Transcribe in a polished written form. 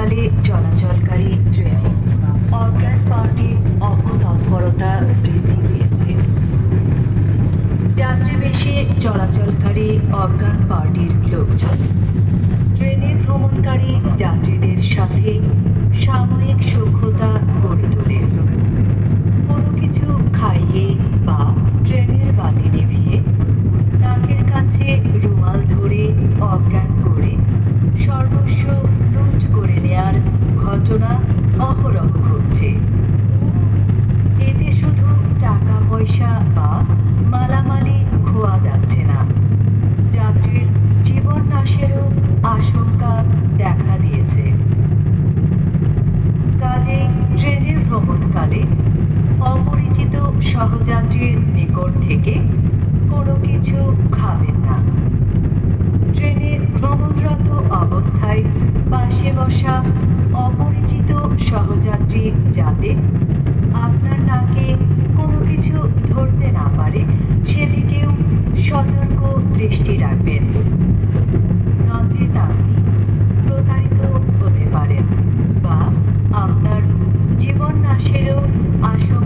ভ্রমণকালে চলাচলকারী ট্রেনে অজ্ঞান পার্টির অপতৎপরতা বৃদ্ধি পেয়েছে। যাত্রীবেশে চলাচলকারী অজ্ঞান পার্টির লোকজন ট্রেনে ভ্রমণকারী যাত্রীদের সাথে সাময়িক সখ্যতা গড়ে তোলে। কোনো কিছু খাইয়ে বা ট্রেনের বাতি নিভিয়ে নাকের কাছে রুমাল ধরে অজ্ঞান করে সর্বস্ব লুট করে নেয়ার ঘটনা অহরহ ঘটছে। এতে শুধু টাকা পয়সা বা মালামালি খোয়া যাচ্ছে না, যাত্রীর জীবন নাশেরও আশঙ্কা দেখা দিয়েছে। কাজেই ট্রেনে ভ্রমণকালে অপরিচিত সহযাত্রীর নিকট থেকে কোনো কিছু খাবেন না। ট্রেনে ভ্রমণরত অবস্থায় পাশে বসা অপরিচিত সহযাত্রী যাতে আপনার নাকে কোনো কিছু ধরতে না পারে সেদিকেও সতর্ক দৃষ্টি রাখবেন, নচেৎ আপনি প্রতারিত হতে পারেন বা আপনার জীবন নাশেরও আশঙ্কা